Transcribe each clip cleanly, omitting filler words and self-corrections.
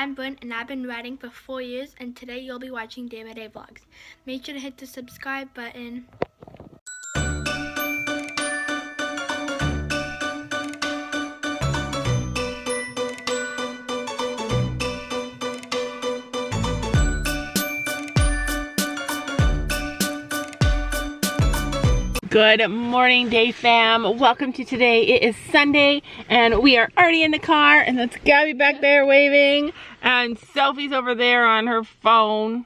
I'm Bun and I've been riding for 4 years, and today you'll be watching DaybyDayVlogs. Make sure to hit the subscribe button. Good morning, Day fam. Welcome to today. It is Sunday and we are already in the car, and that's Gabby back there waving and Sophie's over there on her phone.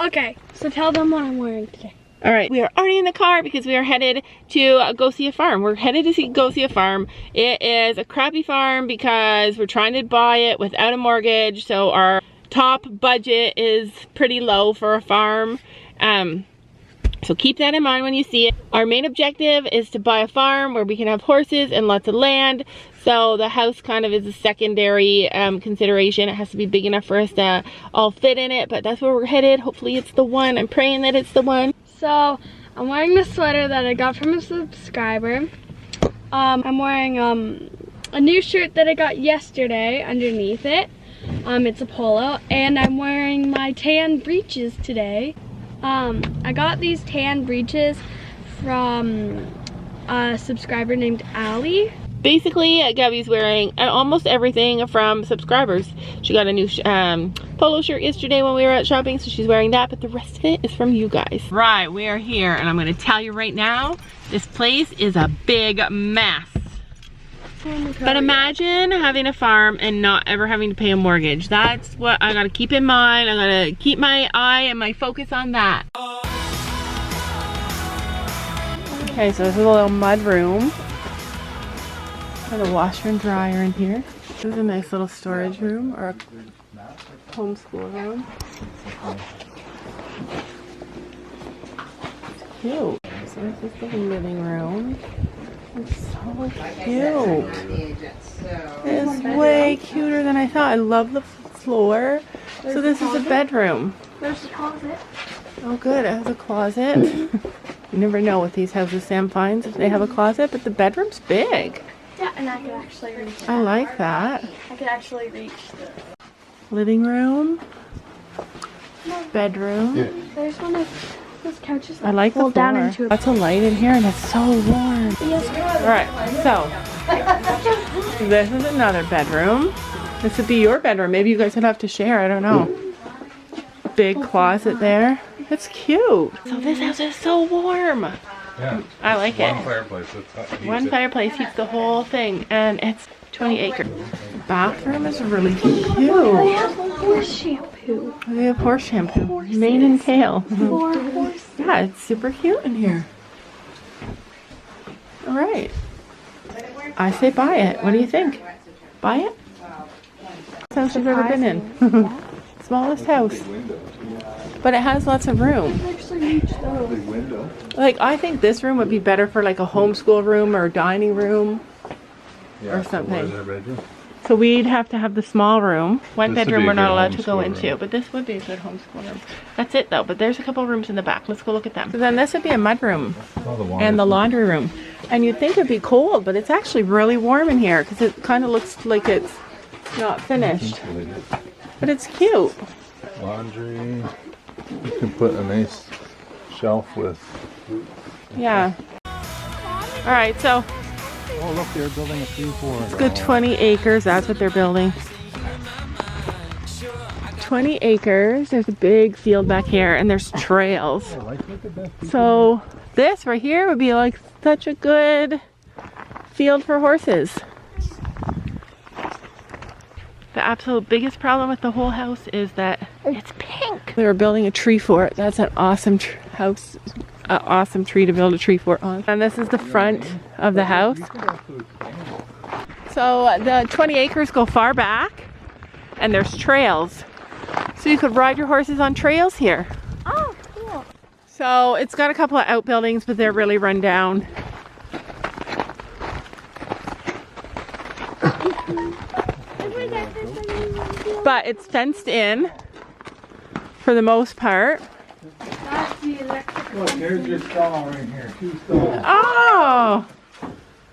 Okay, so tell them what I'm wearing today. Alright, we are already in the car because we are headed to go see a farm. We're headed to go see a farm. It is a crappy farm because we're trying to buy it without a mortgage, so our top budget is pretty low for a farm. So keep that in mind when you see it. Our main objective is to buy a farm where we can have horses and lots of land. So the house kind of is a secondary consideration. It has to be big enough for us to all fit in it, but that's where we're headed. Hopefully it's the one. I'm praying that it's the one. So I'm wearing the sweater that I got from a subscriber. I'm wearing a new shirt that I got yesterday underneath it. It's a polo, and I'm wearing my tan breeches today. I got these tan breeches from a subscriber named Allie. Basically, Gabby's wearing almost everything from subscribers. She got a new polo shirt yesterday when we were out shopping, so she's wearing that, but the rest of it is from you guys. Right, we are here, and I'm going to tell you right now, this place is a big mess. But imagine having a farm and not ever having to pay a mortgage. That's what I gotta keep in mind. I gotta keep my eye and my focus on that. Okay, so this is a little mud room. Got a washer and dryer in here. This is a nice little storage room, or a homeschool room. It's cute. So this is the living room. It's so cute. It's way cuter than I thought. I love the floor. So this is a bedroom. There's a closet. Oh good, it has a closet. You never know with these houses Sam finds if they have a closet, but the bedroom's big. Yeah, and I could actually reach that. I like that. I could actually reach the living room. Bedroom. There's one of those couches that I like the floor. down into a... Lots of light in here and it's so warm. Yes. Alright, so this is another bedroom. This would be your bedroom. Maybe you guys would have to share, I don't know. Big closet there. It's cute. So this house is so warm. Yeah. I like it. One fireplace. One fireplace heats the whole thing, and it's 20 acres. The bathroom is really cute. They have horse shampoo. We have horse shampoo. Mane and tail. For horses. Yeah, it's super cute in here. Alright. I say buy it. What do you think? Buy it? House I've ever been in. Smallest house. But it has lots of room. Like, I think this room would be better for like a homeschool room or a dining room or something. So we'd have to have the small room. One bedroom we're not allowed to go into, but this would be a good homeschool room. That's it though, but there's a couple rooms in the back. Let's go look at them. So then this would be a mud room and the laundry room. And you'd think it'd be cold, but it's actually really warm in here because it kind of looks like it's not finished. But it's cute. Laundry. You can put a nice shelf with. Yeah. Alright, so Oh look, they're building a 3-4. it's good 20 acres. That's what they're building. 20 acres. There's a big field back here, and there's trails. So this right here would be like such a good field for horses. The absolute biggest problem with the whole house is that it's pink. They were building a tree fort. That's an awesome house. An awesome tree to build a tree fort on. And this is the front of the house. So the 20 acres go far back, and there's trails. So you could ride your horses on trails here. Oh, cool. So it's got a couple of outbuildings, but they're really run down. But it's fenced in for the most part. That's the electric. Look, there's your stall right here. 2 stalls. Oh!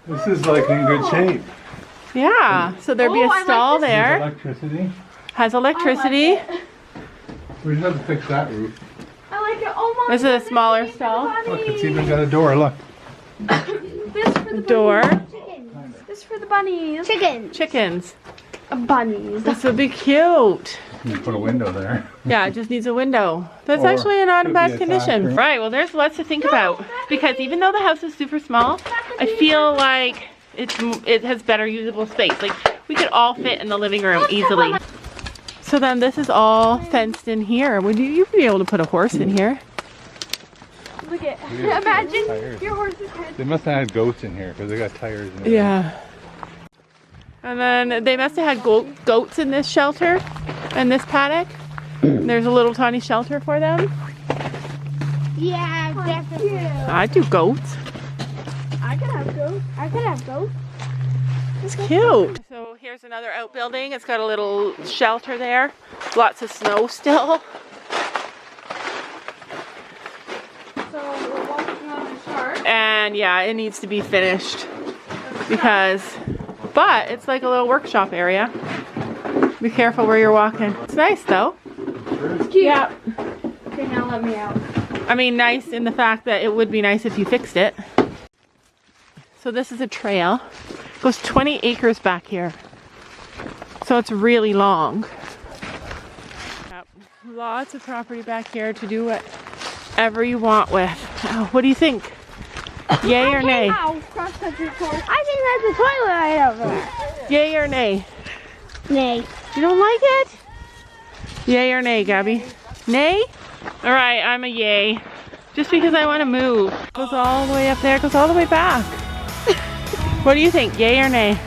This is like in good shape. Yeah, so there'd be a stall there. Electricity. Has electricity. We just have to fix that roof. I like it. Oh, Mom, This is a smaller stall. Look, it's even got a door. Look. This for the Door. bunnies. This for the bunnies. Chickens. Bunnies. This would be cute. You can put a window there. Yeah, it just needs a window. That's Or actually not in could bad be a condition. classroom. Right, well there's lots to think about. Because even though the house is super small, I feel like it has better usable space. Like we could all fit in the living room easily. So then this is all fenced in here. Would you'd be able to put a horse in here? Look at. Yeah, Imagine tires. your horse's head. They must have had goats in here because they got tires in it. Yeah. And then they must have had goats in this shelter, in this paddock. There's a little tiny shelter for them. Yeah, definitely. I do goats. I could have goats. I could have goats. It's cute. So here's another outbuilding. It's got a little shelter there. Lots of snow still. So we're walking on the shark. And yeah, it needs to be finished but it's like a little workshop area. Be careful where you're walking. It's nice though. It's cute. Yeah. Okay, now let me out. I mean, nice in the fact that it would be nice if you fixed it. So this is a trail. It goes 20 acres back here. So it's really long. Yep. Lots of property back here to do whatever you want with. Oh, what do you think? Yay or nay? Cross-country course. I think that's a toilet right over there. Yay or nay? Nay. You don't like it? Yay or nay, Gabby? Nay? All right, I'm a yay. Just because I want to move. Goes all the way up there, goes all the way back. What do you think, yay or nay?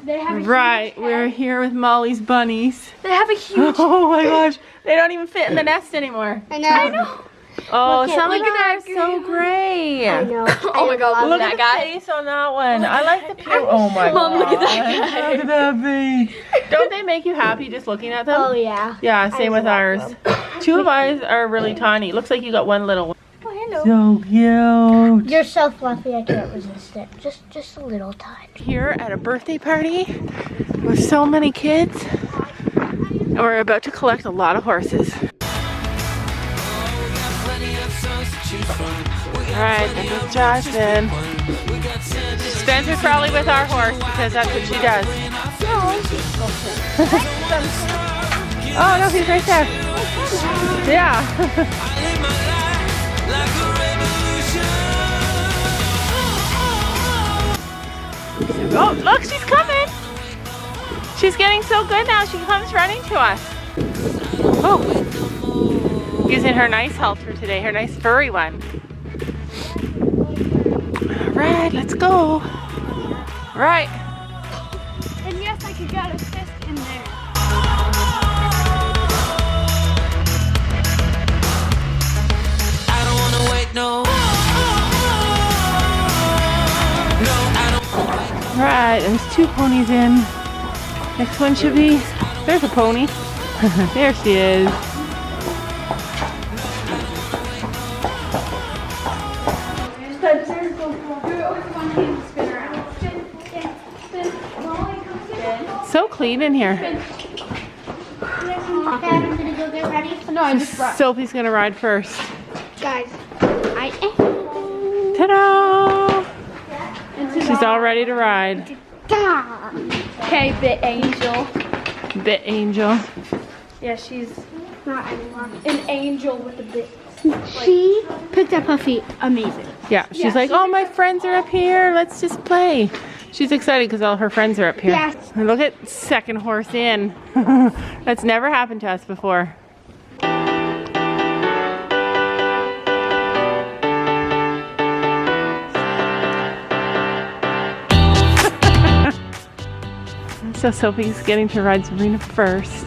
They have a Right, huge we're head. here with Molly's bunnies. They have a huge. Oh my gosh, they don't even fit in the nest anymore. I know. Oh, Look at- some of look them at are that so gray. I know. Oh my God, Look at the face on that one. I like the pure. Oh my Mom, god. look at that guy. Look at that face. Don't they make you happy just looking at them? Oh yeah. Yeah, same with love ours. Two of ours are really tiny. Looks like you got one little one. Oh hello. So cute. You're so fluffy, I can't resist it. Just a little touch. Here at a birthday party with so many kids. And we're about to collect a lot of horses. Alright, this is Jocelyn. Spencer's probably with our horse because that's what she does. Oh no, he's right there. Yeah. Oh, look, she's coming. She's getting so good now, she comes running to us. Oh, using her nice halter today, her nice furry one. All right, let's go. All right. And yes, I could get a fist in there. I don't wanna wait, no. All right, there's two ponies in. Next one should be, there's a pony. There she is. So clean in here. No, I just brought. Sophie's gonna ride first. Guys, I am. Ta-da! She's all ready to ride. Okay, Bit Angel. Bit Angel. Yeah, she's not anymore. An angel with a bit. She picked up her feet. Amazing. Yeah, she's like, oh, my friends are up here. Let's just play. She's excited because all her friends are up here. Yes. And look at second horse in. That's never happened to us before. So Sophie's getting to ride Sabrina first.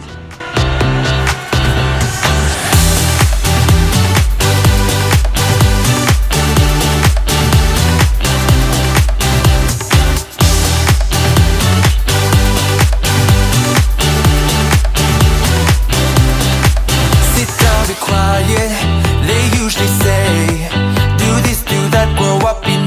Sit down, be quiet. They usually say, do this, do that, grow up in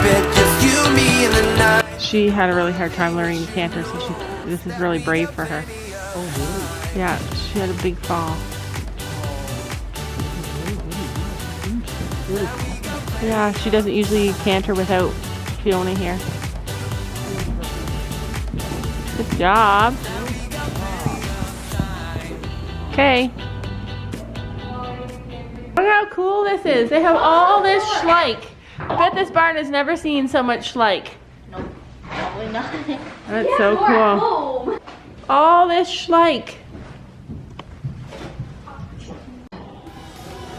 bed, just you, me, and the night. She had a really hard time learning to canter, so this is really brave for her. Oh, really? Yeah, she had a big fall. Yeah, she doesn't usually canter without Fiona here. Good job. Okay. Look how cool this is. They have all this schleich. I bet this barn has never seen so much schleich. Nope, probably not. That's so cool. All this schleich.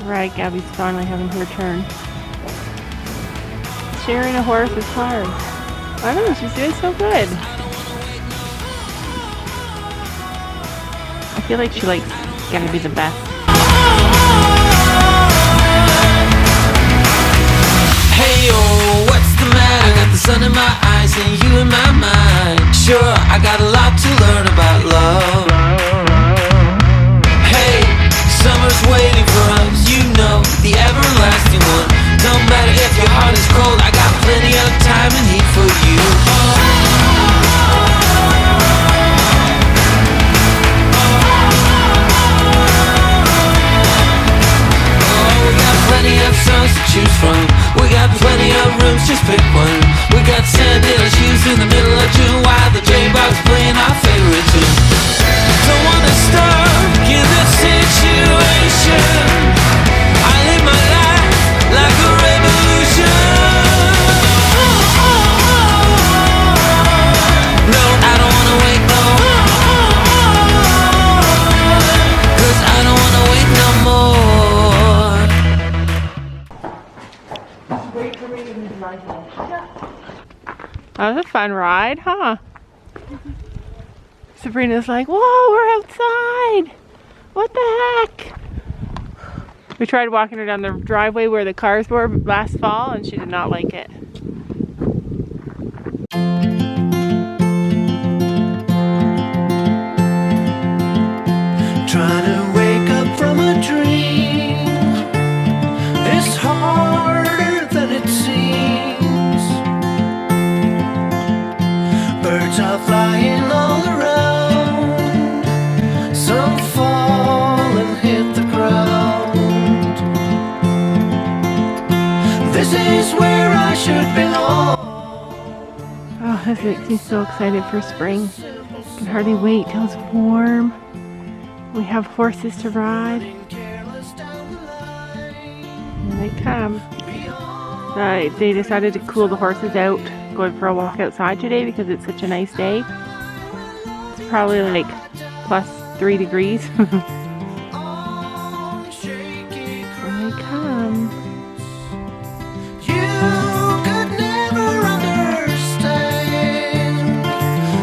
Right, Gabby's finally having her turn. Sharing a horse is hard. I don't know, she's doing so good. I feel like she likes gonna be the best. Hey, oh, what's the matter? I got the sun in my eyes and you in my mind. Sure, I got a lot to learn about love. Hey, summer's waiting for us, you know, the everlasting one. No matter if your heart is cold, I got plenty of time and heat for you. We got plenty of songs to choose from. We got plenty of rooms, just pick one. We got sandal shoes in the middle of June while the J-Box playing our favorite tune. Don't wanna stop in this situation. I live my life like a revolution. No, I don't wanna wait, no. 'Cause I don't wanna wait no more. That was a fun ride, huh? Sabrina's like, whoa, we're outside. What the heck? We tried walking her down the driveway where the cars were last fall and she did not like it. Trying to wake up from a dream is harder than it seems. Birds are flying all around. Some fall and hit the ground. This is where I should belong. Oh, this makes me so excited for spring. I can hardly wait till it's warm. We have horses to ride. Here they come. They decided to cool the horses out, going for a walk outside today because it's such a nice day. It's probably like plus 3 degrees. Here they come. You could never understand.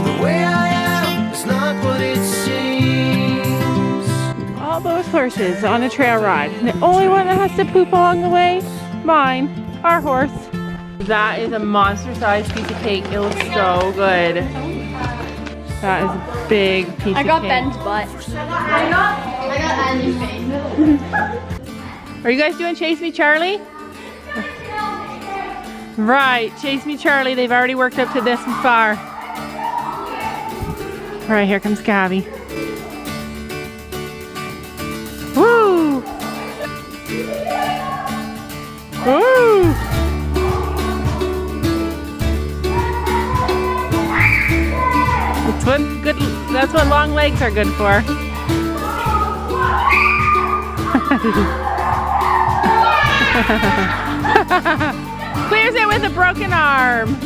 The way I am is not what it seems. All those horses on a trail ride. And the only one that has to poop along the way, mine, our horse. That is a monster-sized piece of cake. It looks so good. That is a big piece of cake. I got Ben's butt. I got Andy's face. Are you guys doing Chase Me Charlie? Right, Chase Me Charlie. They've already worked up to this far. All right, here comes Gabby. Woo! Woo! That's what long legs are good for. Clears it with a broken arm.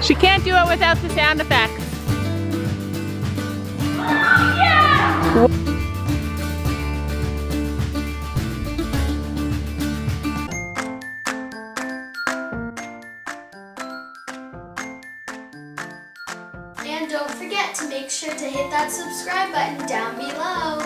She can't do it without the sound effects. And don't forget to make sure to hit that subscribe button down below.